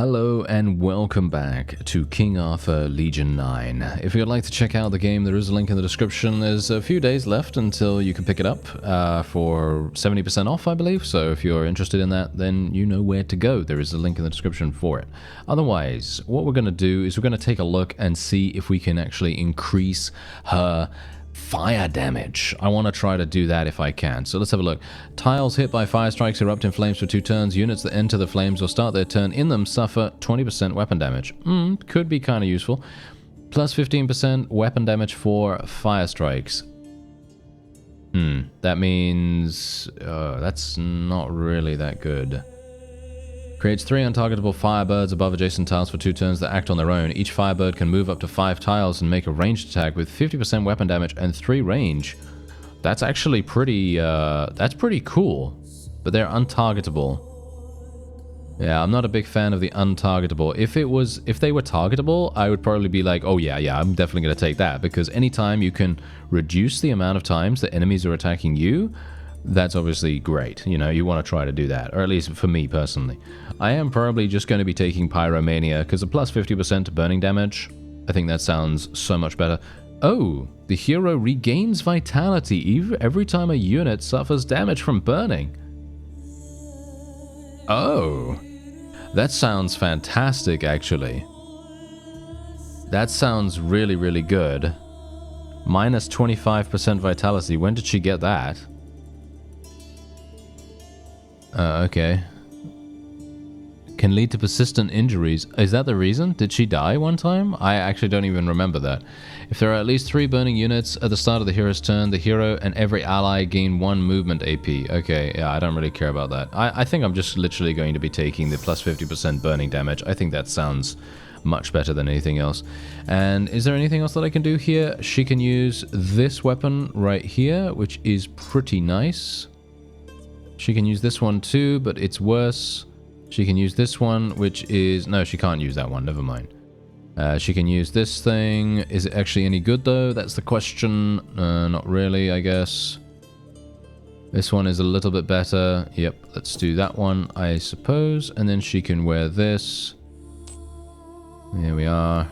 Hello and welcome back to King Arthur Legion 9. If you'd like to check out the game, there is a link in the description. There's a few days left until you can pick it up for 70% off, I believe. So if you're interested in that, then you know where to go. There is a link in the description for it. Otherwise, what we're going to do is we're going to take a look and see if we can actually increase her fire damage. I want to try to do that if I can. So let's have a look. Tiles hit by fire strikes erupt in flames for 2 turns. Units that enter the flames or start their turn in them suffer 20% weapon damage. Could be kind of useful. Plus 15% weapon damage for fire strikes. That means that's not really that good. Creates 3 untargetable firebirds above adjacent tiles for 2 turns that act on their own. Each firebird can move up to 5 tiles and make a ranged attack with 50% weapon damage and 3 range. That's actually pretty, that's pretty cool. But they're untargetable. Yeah, I'm not a big fan of the untargetable. If they were targetable, I would probably be like, oh yeah, I'm definitely going to take that. Because anytime you can reduce the amount of times that enemies are attacking you, that's obviously great. You know, you want to try to do that, or at least for me personally. I am probably just going to be taking Pyromania because a plus 50% to burning damage, I think that sounds so much better. Oh, the hero regains vitality every time a unit suffers damage from burning. Oh, that sounds fantastic actually. That sounds really, really good. Minus 25% vitality. When did she get that? Okay. Can lead to persistent injuries. Is that the reason? Did she die one time? I actually don't even remember that. If there are at least 3 burning units at the start of the hero's turn, the hero and every ally gain 1 movement AP. Okay, yeah, I don't really care about that. I think I'm just literally going to be taking the plus 50% burning damage. I think that sounds much better than anything else. And is there anything else that I can do here? She can use this weapon right here, which is pretty nice. She can use this one too, but it's worse. She can use this one, which is... No, she can't use that one. Never mind. She can use this thing. Is it actually any good, though? That's the question. Not really, I guess. This one is a little bit better. Yep, let's do that one, I suppose. And then she can wear this. There we are.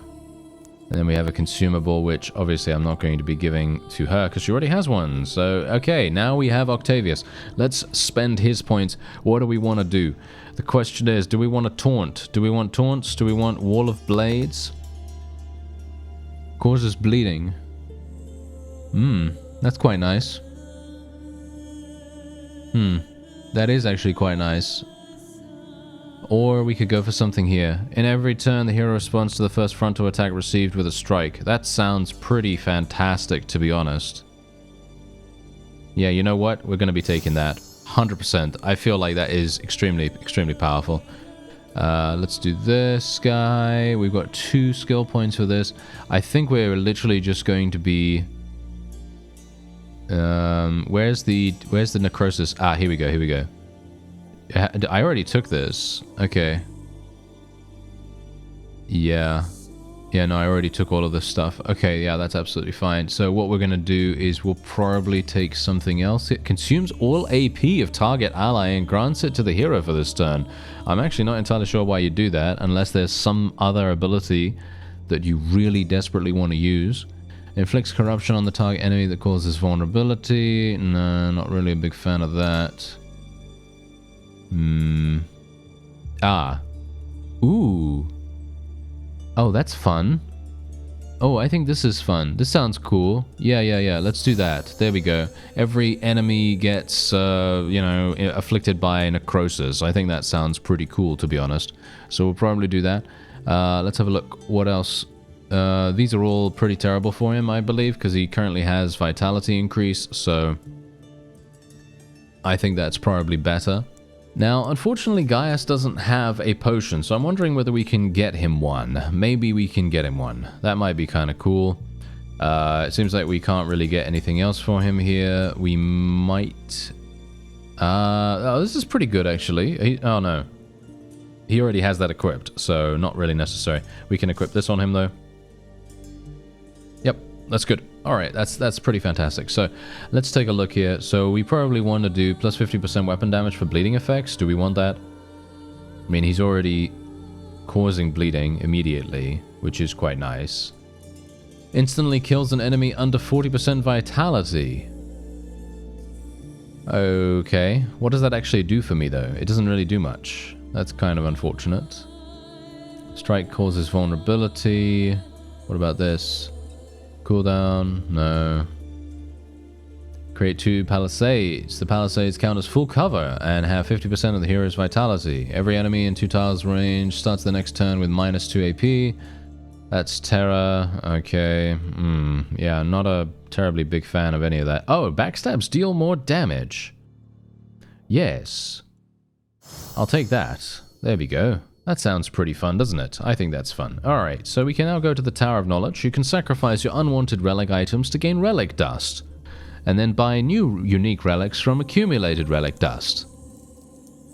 And then we have a consumable, which obviously I'm not going to be giving to her because she already has one. So, okay, now we have Octavius. Let's spend his points. What do we want to do? The question is, do we want to taunt? Do we want taunts? Do we want Wall of Blades? Causes bleeding. That's quite nice. That is actually quite nice. Or we could go for something here. In every turn, the hero responds to the first frontal attack received with a strike. That sounds pretty fantastic, to be honest. Yeah, you know what? We're going to be taking that. 100%. I feel like that is extremely, extremely powerful. Let's do this guy. We've got 2 skill points for this. I think we're literally just going to be... Where's the necrosis? Ah, here we go. I already took this. Okay. Yeah, no, I already took all of this stuff. Okay, yeah, that's absolutely fine. So what we're going to do is we'll probably take something else. It consumes all AP of target ally and grants it to the hero for this turn. I'm actually not entirely sure why you do that, unless there's some other ability that you really desperately want to use. Inflicts corruption on the target enemy that causes vulnerability. No, not really a big fan of that. Ooh. Oh, that's fun. Oh, I think this is fun. This sounds cool. Yeah. Let's do that. There we go. Every enemy gets, afflicted by necrosis. I think that sounds pretty cool, to be honest. So we'll probably do that. Let's have a look. What else? These are all pretty terrible for him, I believe, because he currently has vitality increase. So I think that's probably better. Now, unfortunately, Gaius doesn't have a potion, so I'm wondering whether we can get him one. Maybe we can get him one. That might be kind of cool. It seems like we can't really get anything else for him here. We might... oh, this is pretty good, actually. Oh, no. He already has that equipped, so not really necessary. We can equip this on him, though. Yep, that's good. Alright, that's pretty fantastic. So, let's take a look here. So, we probably want to do plus 50% weapon damage for bleeding effects. Do we want that? I mean, he's already causing bleeding immediately, which is quite nice. Instantly kills an enemy under 40% vitality. Okay, what does that actually do for me though? It doesn't really do much. That's kind of unfortunate. Strike causes vulnerability. What about this? Cooldown? No. Create 2 palisades. The palisades count as full cover and have 50% of the hero's vitality. Every enemy in 2 tiles range starts the next turn with -2 AP. That's Terra. Okay. Yeah, not a terribly big fan of any of that. Oh, backstabs deal more damage. Yes. I'll take that. There we go. That sounds pretty fun, doesn't it? I think that's fun. Alright, so we can now go to the Tower of Knowledge. You can sacrifice your unwanted relic items to gain relic dust, and then buy new unique relics from accumulated relic dust.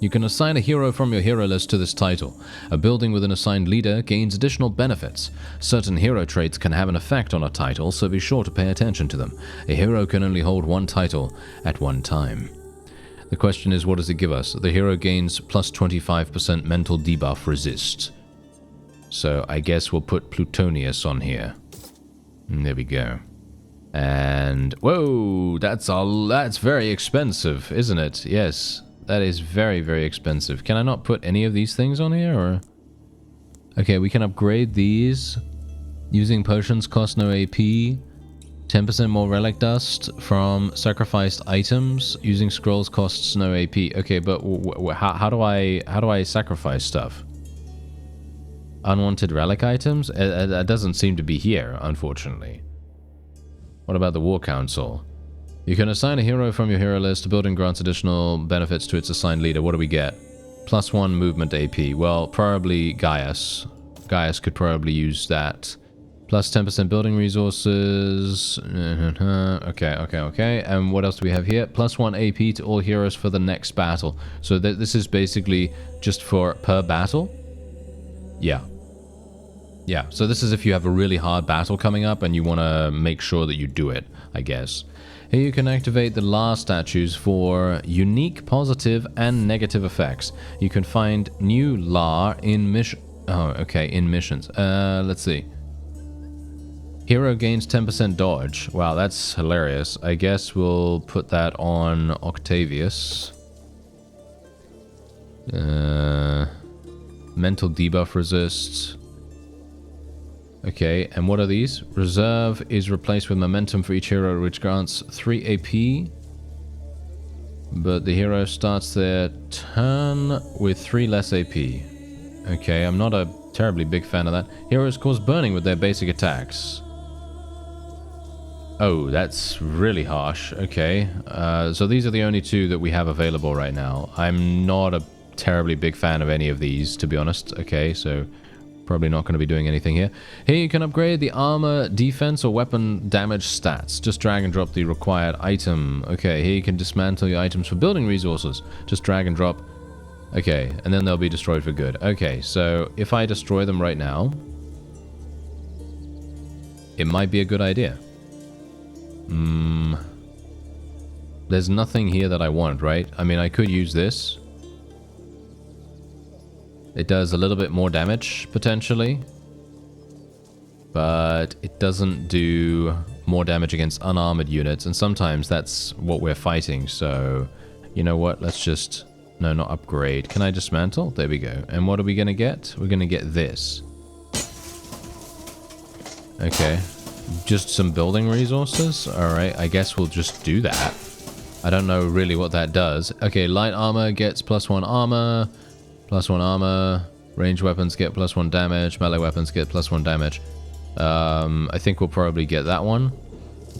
You can assign a hero from your hero list to this title. A building with an assigned leader gains additional benefits. Certain hero traits can have an effect on a title, so be sure to pay attention to them. A hero can only hold one title at one time. The question is, what does it give us? The hero gains plus 25% mental debuff resist. So I guess we'll put Plutonius on here. And there we go. And whoa, that's very expensive, isn't it? Yes, that is very, very expensive. Can I not put any of these things on here, or? Okay, we can upgrade these. Using potions costs no AP. 10% more relic dust from sacrificed items. Using scrolls costs no AP. Okay, but how do I sacrifice stuff? Unwanted relic items? That doesn't seem to be here, unfortunately. What about the War Council? You can assign a hero from your hero list. The building grants additional benefits to its assigned leader. What do we get? +1 movement AP. Well, probably Gaius. Gaius could probably use that. Plus 10% building resources. Okay. And what else do we have here? +1 AP to all heroes for the next battle. So this is basically just for per battle? Yeah. Yeah, so this is if you have a really hard battle coming up and you want to make sure that you do it, I guess. Here you can activate the LAR statues for unique positive and negative effects. You can find new LAR in in missions. Let's see. Hero gains 10% dodge. Wow, that's hilarious. I guess we'll put that on Octavius. Mental debuff resists. Okay, and what are these? Reserve is replaced with momentum for each hero, which grants 3 AP. But the hero starts their turn with 3 less AP. Okay, I'm not a terribly big fan of that. Heroes cause burning with their basic attacks. Oh, that's really harsh. Okay, so these are the only 2 that we have available right now. I'm not a terribly big fan of any of these, to be honest. Okay, so probably not going to be doing anything here. Here you can upgrade the armor, defense, or weapon damage stats. Just drag and drop the required item. Okay, here you can dismantle your items for building resources. Just drag and drop. Okay, and then they'll be destroyed for good. Okay, so if I destroy them right now, it might be a good idea. There's nothing here that I want, right? I mean, I could use this. It does a little bit more damage, potentially. But it doesn't do more damage against unarmored units. And sometimes that's what we're fighting. So, you know what? Let's just... No, not upgrade. Can I dismantle? There we go. And what are we going to get? We're going to get this. Okay. Just some building resources? Alright, I guess we'll just do that. I don't know really what that does. Okay, light armor gets +1 armor. +1 armor. Ranged weapons get +1 damage. Melee weapons get +1 damage. I think we'll probably get that one.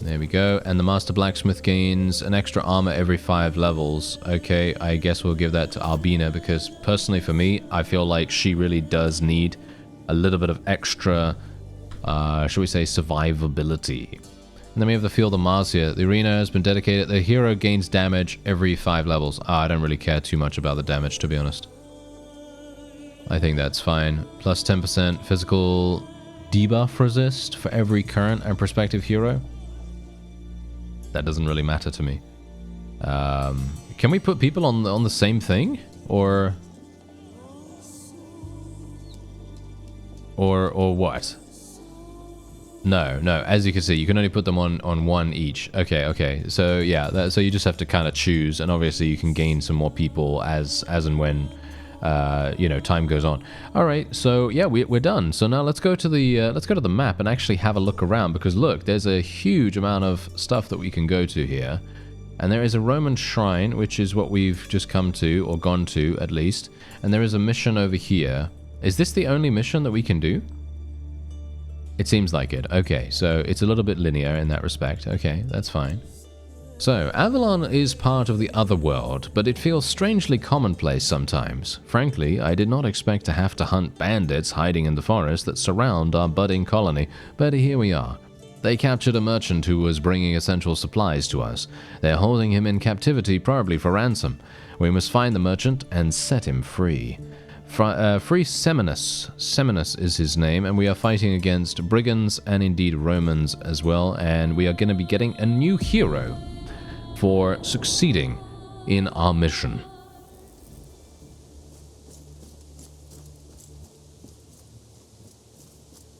There we go. And the Master Blacksmith gains an extra armor every 5 levels. Okay, I guess we'll give that to Albina because personally for me, I feel like she really does need a little bit of extra, shall we say, survivability. And then we have the Field of Mars here. The arena has been dedicated. The hero gains damage every 5 levels. I don't really care too much about the damage, to be honest. I think that's fine. Plus 10% physical debuff resist for every current and prospective hero. That doesn't really matter to me. Can we put people on the same thing? Or... Or what? No, no. As you can see, you can only put them on one each. Okay, okay. So yeah, so you just have to kind of choose, and obviously you can gain some more people as and when you know, time goes on. All right, so yeah, we're done. So now let's go to the map and actually have a look around, because look, there's a huge amount of stuff that we can go to here, and there is a Roman shrine, which is what we've just come to, or gone to at least, and there is a mission over here. Is this the only mission that we can do? It seems like it. Okay, so it's a little bit linear in that respect. Okay, that's fine. So, Avalon is part of the other world, but it feels strangely commonplace sometimes. Frankly, I did not expect to have to hunt bandits hiding in the forest that surround our budding colony, but here we are. They captured a merchant who was bringing essential supplies to us. They're holding him in captivity, probably for ransom. We must find the merchant and set him free. Free Seminus. Seminus is his name, and we are fighting against brigands and indeed Romans as well, and we are going to be getting a new hero for succeeding in our mission.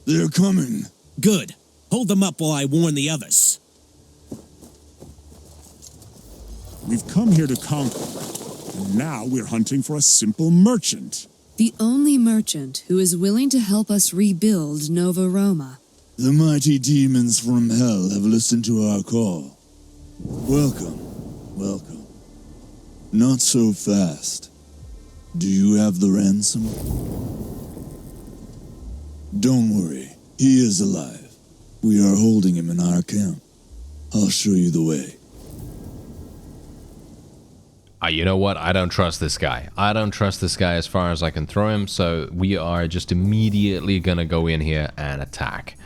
They're coming. Good. Hold them up while I warn the others. We've come here to conquer, and now we're hunting for a simple merchant. The only merchant who is willing to help us rebuild Nova Roma. The mighty demons from hell have listened to our call. Welcome, welcome. Not so fast. Do you have the ransom? Don't worry, he is alive. We are holding him in our camp. I'll show you the way. You know what? I don't trust this guy. I don't trust this guy as far as I can throw him, so we are just immediately gonna go in here and attack.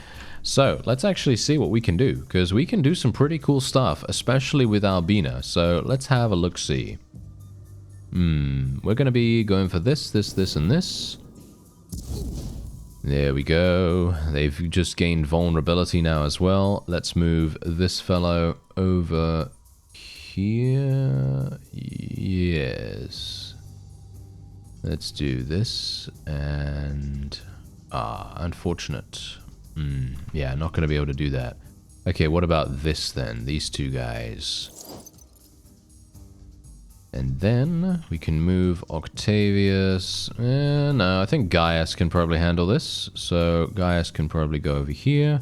So, let's actually see what we can do, because we can do some pretty cool stuff, especially with Albina, so let's have a look-see. We're gonna be going for this, and this. There we go. They've just gained vulnerability now as well. Let's move this fellow over here. Yes. Let's do this, and unfortunate. Yeah, not going to be able to do that. Okay, what about this then? These two guys. And then we can move Octavius. No, I think Gaius can probably handle this. So Gaius can probably go over here.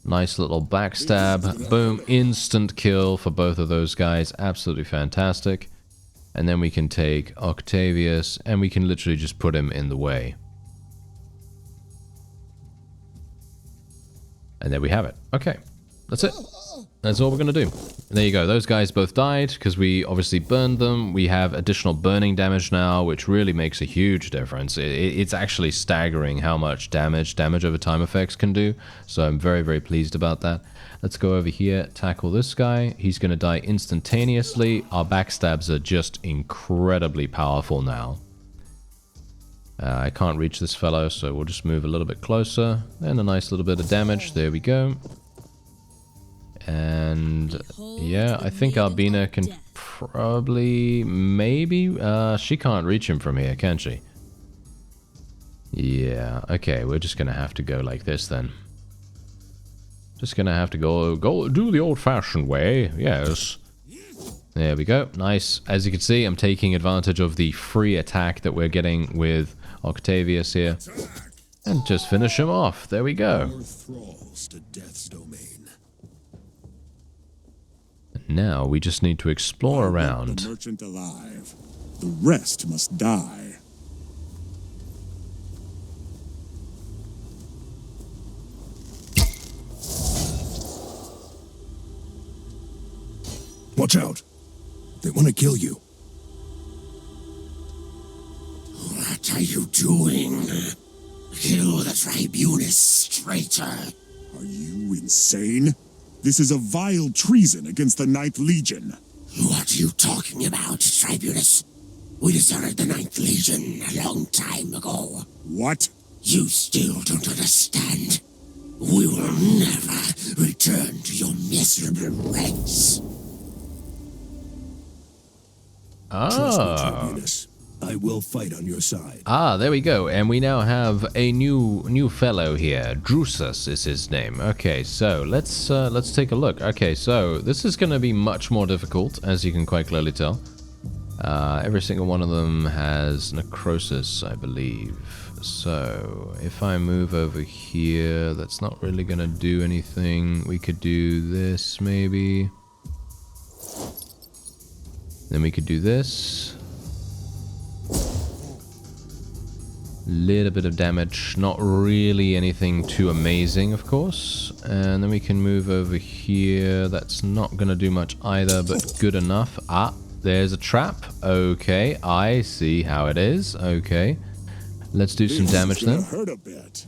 Nice little backstab. Boom, instant kill for both of those guys. Absolutely fantastic. And then we can take Octavius and we can literally just put him in the way. And there we have it. Okay, that's it. That's all we're going to do. And there you go. Those guys both died because we obviously burned them. We have additional burning damage now, which really makes a huge difference. It's actually staggering how much damage over time effects can do. So I'm very, very pleased about that. Let's go over here, tackle this guy. He's going to die instantaneously. Our backstabs are just incredibly powerful now. I can't reach this fellow, so we'll just move a little bit closer. And a nice little bit of damage. There we go. And yeah, I think Albina can probably, maybe, she can't reach him from here, can she? Yeah, okay, we're just gonna have to go like this then. Just gonna have to go do the old-fashioned way, yes. There we go, nice. As you can see, I'm taking advantage of the free attack that we're getting with Octavius here. And just finish him off, there we go. Now we just need to explore around. The merchant alive. The rest must die. Watch out. They want to kill you. What are you doing? Kill the tribunus, traitor. Are you insane? This is a vile treason against the Ninth Legion. What are you talking about, tribunus? We deserted the Ninth Legion a long time ago. What? You still don't understand. We will never return to your miserable ranks. Trust me, tribunus. I will fight on your side. Ah, there we go. And we now have a new fellow here. Drusus is his name. Okay, so let's take a look. Okay, so this is going to be much more difficult, as you can quite clearly tell. Every single one of them has necrosis, I believe. So if I move over here, that's not really going to do anything. We could do this maybe. Then we could do this. Little bit of damage, not really anything too amazing, of course. And then we can move over here. That's not gonna do much either, but good enough. Ah, there's a trap. Okay, I see how it is. Okay, let's do some damage then. Hurt a bit.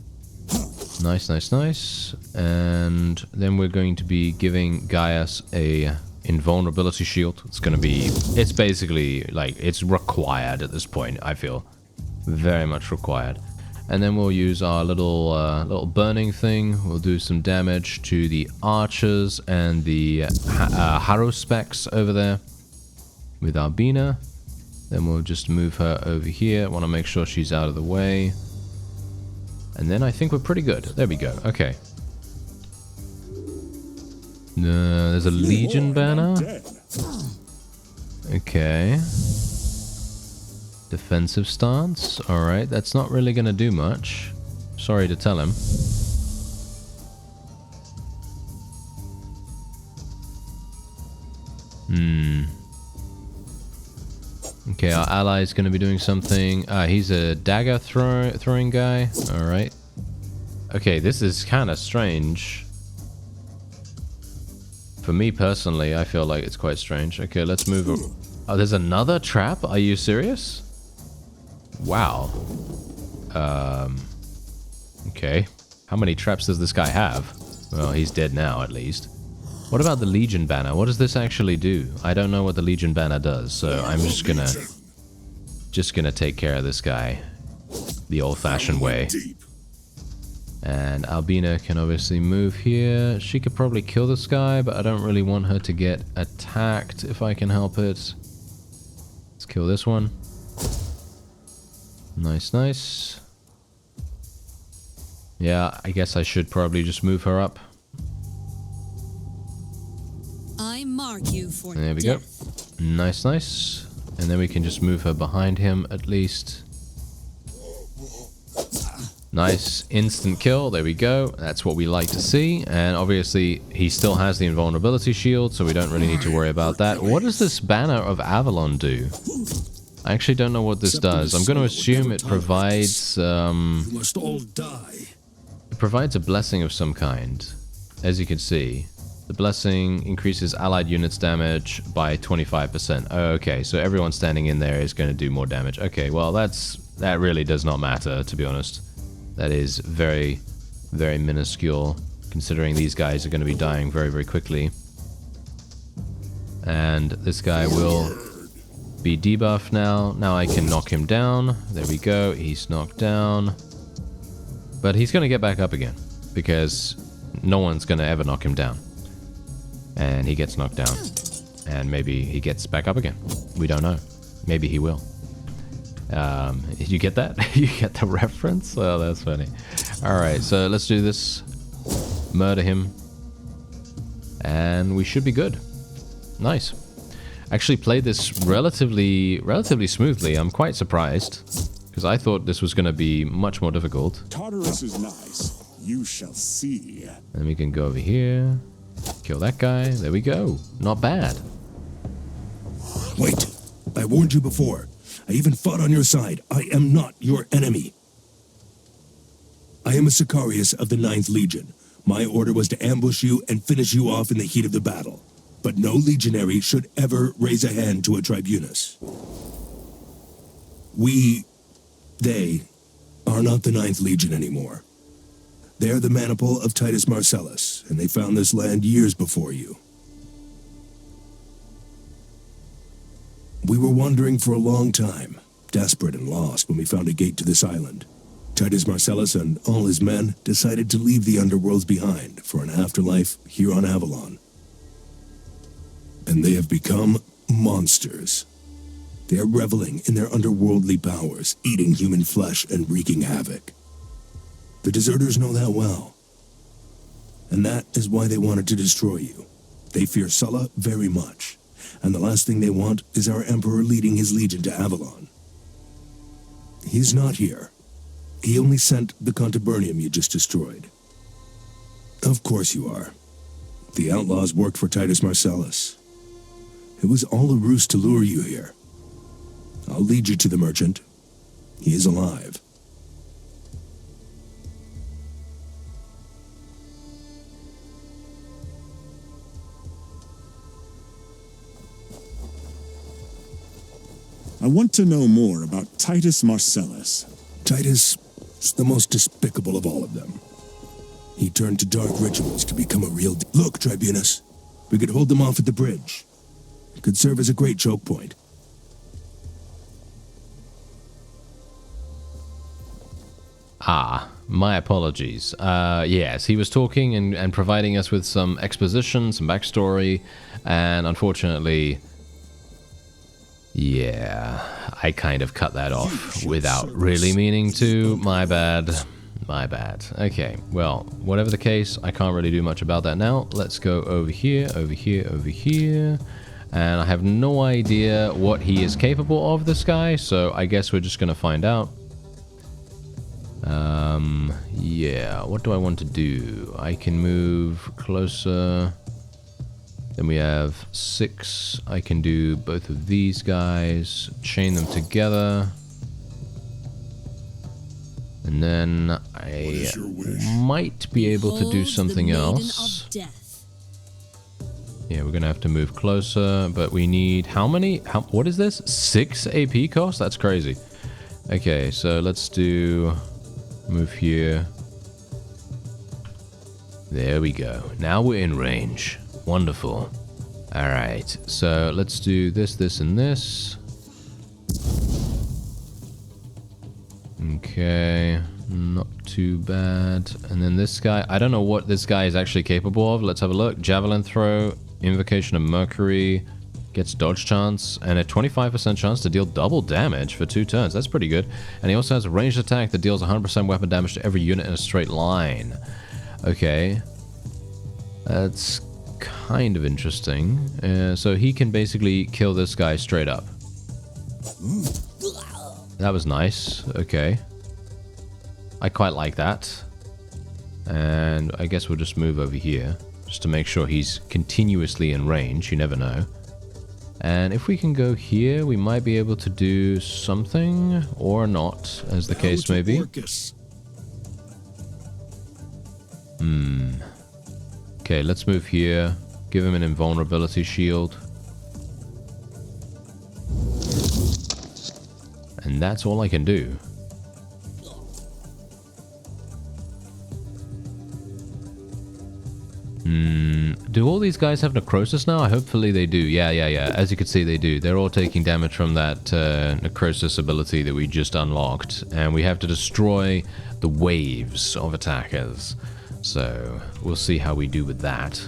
Nice, nice, nice. And then we're going to be giving Gaius a invulnerability shield. It's basically like it's required at this point, I feel. Very much required. And then we'll use our little burning thing. We'll do some damage to the archers and the haruspecs over there with Albina. Then we'll just move her over here. Want to make sure she's out of the way. And then I think we're pretty good. There we go. Okay. There's a Legion banner. Okay. Defensive stance. Alright, that's not really going to do much. Sorry to tell him. Okay, our ally is going to be doing something. He's a dagger throwing guy. Alright. Okay, this is kind of strange. For me personally, I feel like it's quite strange. Okay, let's move. Oh, there's another trap? Are you serious? Wow. Okay. How many traps does this guy have? Well, he's dead now, at least. What about the Legion banner? What does this actually do? I don't know what the Legion banner does, so I'm just gonna take care of this guy the old-fashioned way. And Albina can obviously move here. She could probably kill this guy, but I don't really want her to get attacked if I can help it. Let's kill this one. Nice, nice. Yeah, I guess I should probably just move her up. I mark you for There we death. go. Nice, nice. And then we can just move her behind him at least. Nice, instant kill. There we go. That's what we like to see. And obviously, he still has the invulnerability shield, so we don't really need to worry about that. What does this banner of Avalon do? I actually don't know what this does. I'm going to assume it provides You must all die. it provides a blessing of some kind. As you can see, the blessing increases allied units damage by 25%. Oh, okay, so everyone standing in there is going to do more damage. Okay, well that really does not matter, to be honest. That is very, very minuscule, considering these guys are going to be dying very, very quickly. And this guy will be debuffed now. Now I can knock him down. There we go. He's knocked down. But he's going to get back up again, because no one's going to ever knock him down. And he gets knocked down. And maybe he gets back up again. We don't know. Maybe he will. You get that? You get the reference? Oh, that's funny. Alright, so let's do this. Murder him. And we should be good. Nice. Actually played this relatively smoothly. I'm quite surprised, because I thought this was going to be much more difficult. Tartarus is nice. You shall see. Then we can go over here. Kill that guy. There we go. Not bad. Wait. I warned you before. I even fought on your side. I am not your enemy. I am a Sicarius of the 9th Legion. My order was to ambush you and finish you off in the heat of the battle. But no legionary should ever raise a hand to a tribunus. They are not the 9th Legion anymore. They are the maniple of Titus Marcellus, and they found this land years before you. We were wandering for a long time, desperate and lost when we found a gate to this island. Titus Marcellus and all his men decided to leave the underworlds behind for an afterlife here on Avalon. And they have become monsters. They are reveling in their underworldly powers, eating human flesh and wreaking havoc. The deserters know that well. And that is why they wanted to destroy you. They fear Sulla very much, and the last thing they want is our Emperor leading his legion to Avalon. He's not here. He only sent the Contubernium you just destroyed. Of course you are. The outlaws worked for Titus Marcellus. It was all a ruse to lure you here. I'll lead you to the merchant. He is alive. I want to know more about Titus Marcellus. Titus is the most despicable of all of them. He turned to dark rituals to become a real... Look, Tribunus, we could hold them off at the bridge. It could serve as a great choke point. Ah, my apologies. Yes, he was talking and providing us with some exposition, some backstory, and unfortunately, yeah, I kind of cut that off without really meaning to. My bad. My bad. Okay, well, whatever the case, I can't really do much about that now. Let's go over here, over here, over here. And I have no idea what he is capable of, this guy, so I guess we're just going to find out. Yeah, what do I want to do? I can move closer. Then we have 6. I can do both of these guys, chain them together. And then I might be able to do something else. Yeah, we're gonna have to move closer, but we need how many? What is this? 6 AP cost? That's crazy. Okay, so let's do move here. There we go. Now we're in range. Wonderful. All right, so let's do this, this, and this. Okay, not too bad. And then this guy, I don't know what this guy is actually capable of. Let's have a look. Javelin throw, invocation of Mercury, gets dodge chance, and a 25% chance to deal double damage for 2 turns. That's pretty good. And he also has a ranged attack that deals 100% weapon damage to every unit in a straight line. Okay. That's kind of interesting. So he can basically kill this guy straight up. That was nice. Okay. I quite like that. And I guess we'll just move over here, just to make sure he's continuously in range. You never know. And if we can go here, we might be able to do something, or not, as the case may be. Okay, let's move here. Give him an invulnerability shield. And that's all I can do. Do all these guys have necrosis now? Hopefully they do. Yeah. As you can see, they do. They're all taking damage from that necrosis ability that we just unlocked. And we have to destroy the waves of attackers. So we'll see how we do with that.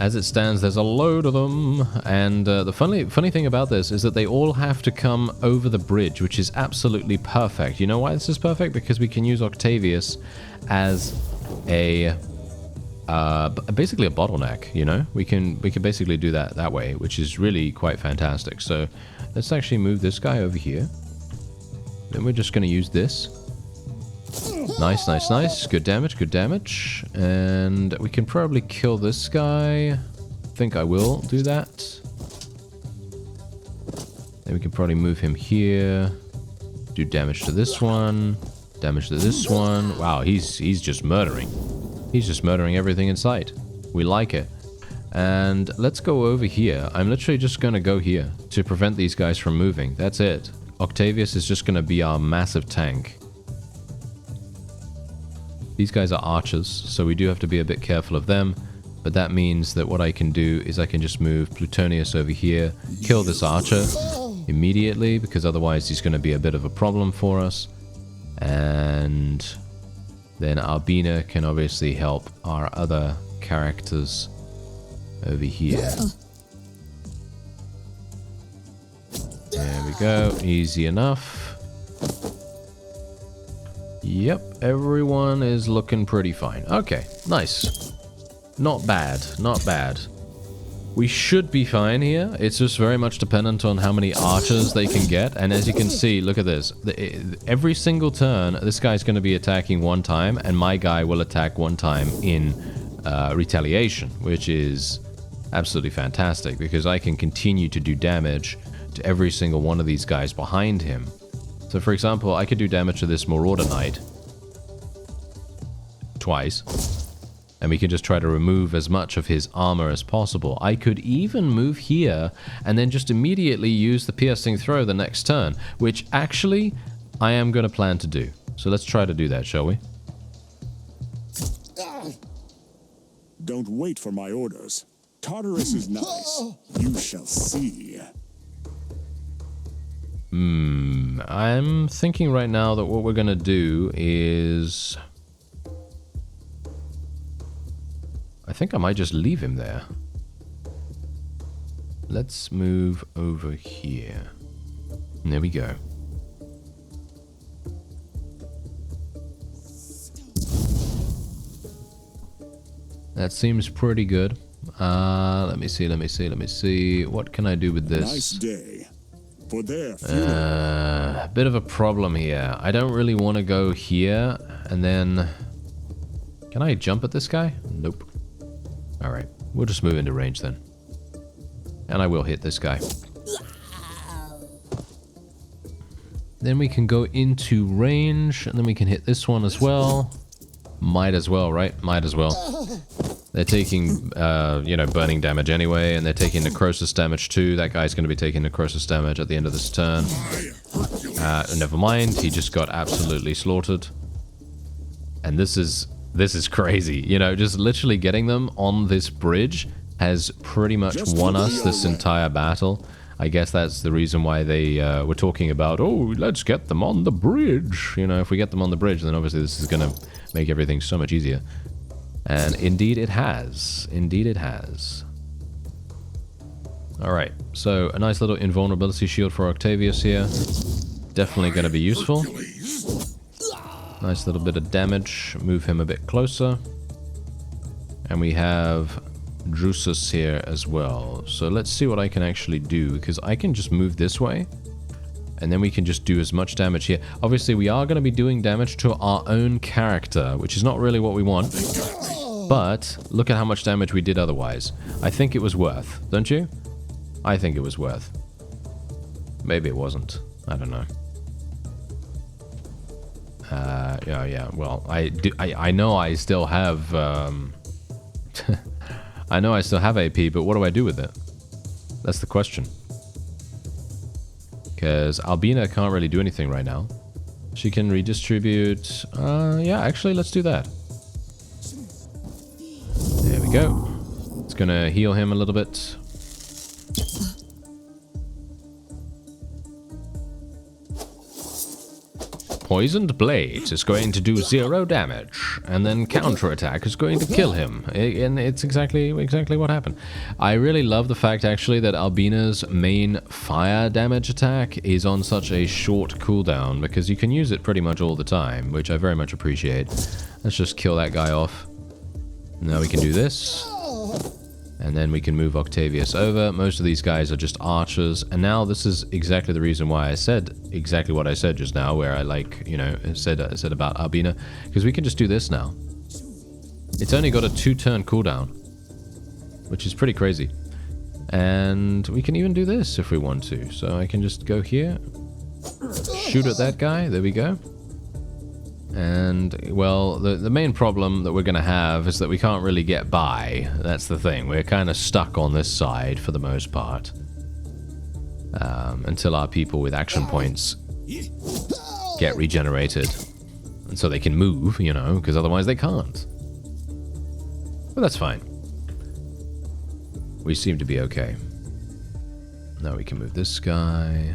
As it stands, there's a load of them, and the funny thing about this is that they all have to come over the bridge, which is absolutely perfect. You know why this is perfect? Because we can use Octavius as a basically a bottleneck. You know, we can basically do that way, which is really quite fantastic. So let's actually move this guy over here. Then we're just going to use this. Nice. Good damage. And we can probably kill this guy. I think I will do that. Then we can probably move him here. Do damage to this one. Damage to this one. Wow, he's just murdering. He's just murdering everything in sight. We like it. And let's go over here. I'm literally just going to go here to prevent these guys from moving. That's it. Octavius is just going to be our massive tank. These guys are archers, so we do have to be a bit careful of them. But that means that what I can do is I can just move Plutonius over here, kill this archer immediately, because otherwise he's going to be a bit of a problem for us. And then Albina can obviously help our other characters over here. There we go. Easy enough. Yep, everyone is looking pretty fine. Okay, nice. Not bad, not bad. We should be fine here. It's just very much dependent on how many archers they can get. And as you can see, look at this. Every single turn, this guy's going to be attacking one time, and my guy will attack one time in retaliation, which is absolutely fantastic because I can continue to do damage to every single one of these guys behind him. So, for example, I could do damage to this Marauder Knight twice. And we can just try to remove as much of his armor as possible. I could even move here and then just immediately use the piercing throw the next turn, which actually I am going to plan to do. So let's try to do that, shall we? Don't wait for my orders. Tartarus is nice. You shall see. I'm thinking right now that what we're going to do is... I think I might just leave him there. Let's move over here. And there we go. That seems pretty good. Let me see. What can I do with this? Nice day. For their funeral. Bit of a problem here. I don't really want to go here and then... Can I jump at this guy? Nope. Alright, we'll just move into range then. And I will hit this guy. Then we can go into range, and then we can hit this one as well. Might as well, right? Might as well. They're taking, burning damage anyway, and they're taking necrosis damage too. That guy's going to be taking necrosis damage at the end of this turn. Never mind, he just got absolutely slaughtered. And this is crazy. You know, just literally getting them on this bridge has pretty much won us this entire battle. I guess that's the reason why they were talking about, oh, let's get them on the bridge. You know, if we get them on the bridge, then obviously this is going to make everything so much easier. And indeed it has. Indeed it has. Alright, so a nice little invulnerability shield for Octavius here. Definitely going to be useful. Nice little bit of damage. Move him a bit closer. And we have Drusus here as well. So let's see what I can actually do, because I can just move this way. And then we can just do as much damage here. Obviously, we are going to be doing damage to our own character, which is not really what we want. But look at how much damage we did otherwise. I think it was worth, don't you? I think it was worth. Maybe it wasn't. I don't know. Yeah. Well, I know I still have. I know I still have AP, but what do I do with it? That's the question. Because Albina can't really do anything right now. She can redistribute. Yeah, actually, let's do that. There we go. It's gonna heal him a little bit. Poisoned Blade is going to do 0 damage, and then counterattack is going to kill him. And it's exactly what happened. I really love the fact, actually, that Albina's main fire damage attack is on such a short cooldown, because you can use it pretty much all the time, which I very much appreciate. Let's just kill that guy off. Now we can do this. And then we can move Octavius over. Most of these guys are just archers. And now this is exactly the reason why I said exactly what I said just now, where I said about Albina. Because we can just do this now. It's only got a 2-turn cooldown, which is pretty crazy. And we can even do this if we want to. So I can just go here, shoot at that guy. There we go. And, well, the main problem that we're going to have is that we can't really get by. That's the thing. We're kind of stuck on this side for the most part. Until our people with action points get regenerated. And so they can move, because otherwise they can't. But that's fine. We seem to be okay. Now we can move this guy.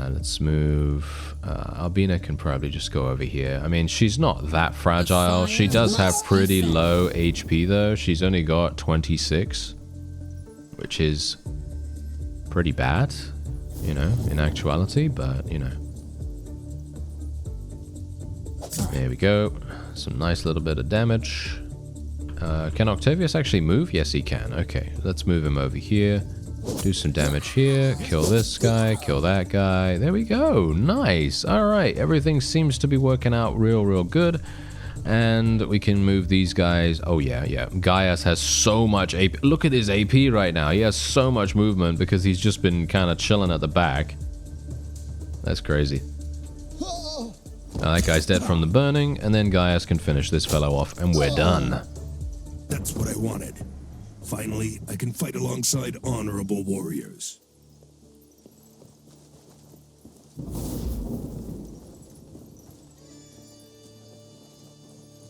Let's move... Albina can probably just go over here. I mean, she's not that fragile. She does have pretty low HP, though. She's only got 26, which is pretty bad, you know, in actuality, but, you know. There we go. Some nice little bit of damage. Can Octavius actually move? Yes, he can. Okay, let's move him over here. Do some damage here. Kill this guy. Kill that guy. There we go. Nice. All right. Everything seems to be working out real good. And we can move these guys. Oh, yeah. Gaius has so much AP. Look at his AP right now. He has so much movement because he's just been kind of chilling at the back. That's crazy. Now, that guy's dead from the burning. And then Gaius can finish this fellow off. And we're done. That's what I wanted. Finally, I can fight alongside honorable warriors.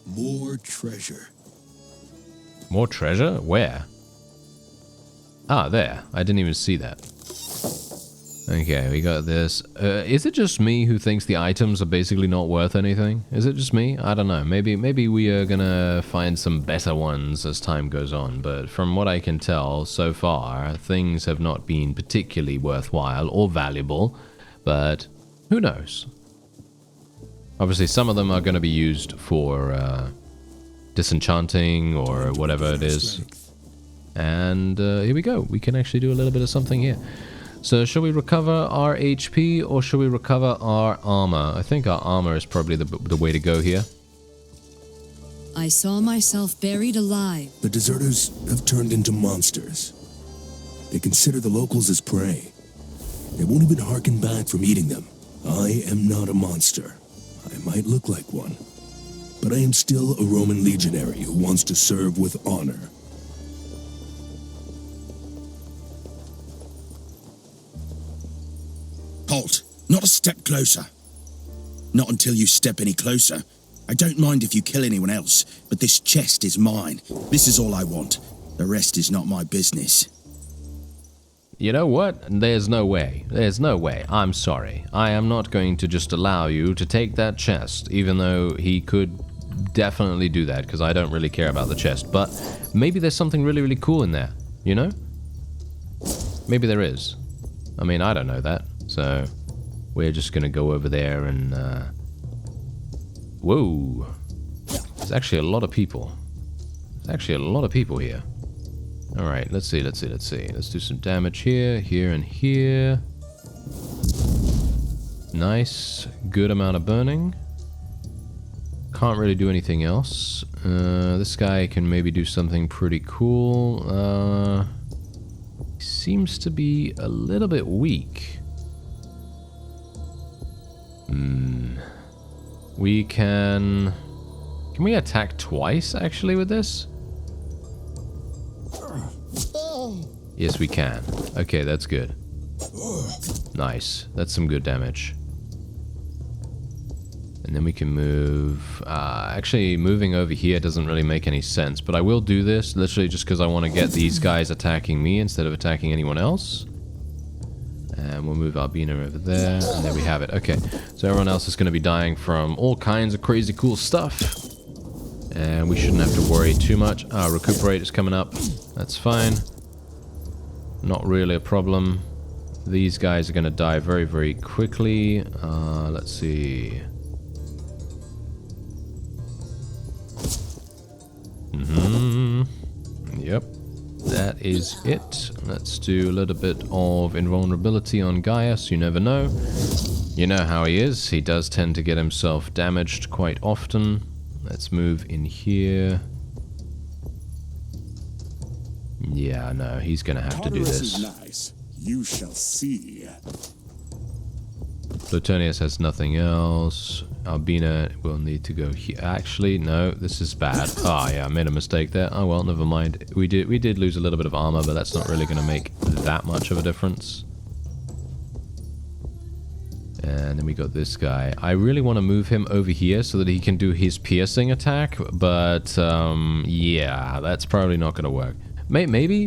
More treasure. More treasure? Where? Ah, there. I didn't even see that. Okay, we got this. Is it just me who thinks the items are basically not worth anything? Is it just me? I don't know. Maybe we are gonna find some better ones as time goes on, but from what I can tell so far, things have not been particularly worthwhile or valuable, but who knows? Obviously, some of them are going to be used for disenchanting or whatever it is. And here we go. We can actually do a little bit of something here. So shall we recover our HP or shall we recover our armor? I think our armor is probably the way to go here. I saw myself buried alive. The deserters have turned into monsters. They consider the locals as prey. They won't even harken back from eating them. I am not a monster. I might look like one, but I am still a Roman legionary who wants to serve with honor. Halt! Not a step closer. Not until you step any closer. I don't mind if you kill anyone else, but this chest is mine. This is all I want. The rest is not my business. You know what? There's no way. There's no way. I'm sorry. I am not going to just allow you to take that chest, even though he could definitely do that, because I don't really care about the chest. But maybe there's something really cool in there, you know? Maybe there is. I mean, I don't know that. So, we're just going to go over there and... Whoa. There's actually a lot of people. There's actually a lot of people here. Alright, let's see. Let's do some damage here, and here. Nice. Good amount of burning. Can't really do anything else. This guy can maybe do something pretty cool. Seems to be a little bit weak. We can... Can we attack twice, actually, with this? Yes, we can. Okay, that's good. Nice. That's some good damage. And then we can move... actually, moving over here doesn't really make any sense, but I will do this literally just because I want to get these guys attacking me instead of attacking anyone else. And we'll move Albina over there, and there we have it. Okay, so everyone else is going to be dying from all kinds of crazy cool stuff. And we shouldn't have to worry too much. Recuperate is coming up. That's fine. Not really a problem. These guys are going to die very quickly. Let's see. Yep. That is it. Let's do a little bit of invulnerability on Gaius. You never know. You know how he is. He does tend to get himself damaged quite often. Let's move in here. Yeah, no, he's gonna have to do Tartarus this. is nice. You shall see. Plutonius has nothing else. Albina will need to go here. Actually, no, this is bad. Oh yeah, I made a mistake there. Oh well, never mind. We did lose a little bit of armor, but that's not really going to make that much of a difference. And then we got this guy. I really want to move him over here so that he can do his piercing attack, but yeah, that's probably not going to work. Maybe,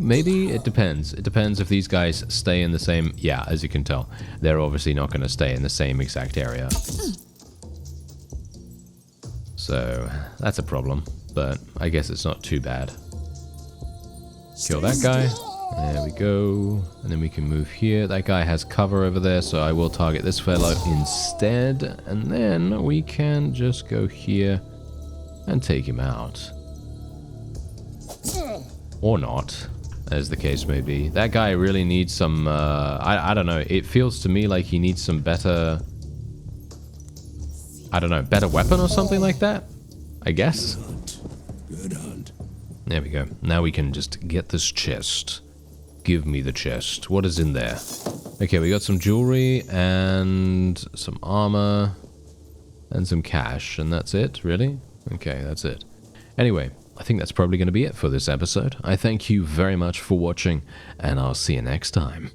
it depends. It depends if these guys stay in the same... Yeah, as you can tell, they're obviously not going to stay in the same exact area. So, that's a problem, but I guess it's not too bad. Kill that guy. There we go. And then we can move here. That guy has cover over there, so I will target this fellow instead. And then we can just go here and take him out. Or not, as the case may be. That guy really needs some, I don't know. It feels to me like he needs some better, I don't know, better weapon or something like that, I guess. Good hunt. There we go. Now we can just get this chest. Give me the chest. What is in there? Okay, we got some jewelry and some armor and some cash, and that's it, really? Okay, that's it. Anyway, I think that's probably going to be it for this episode. I thank you very much for watching, and I'll see you next time.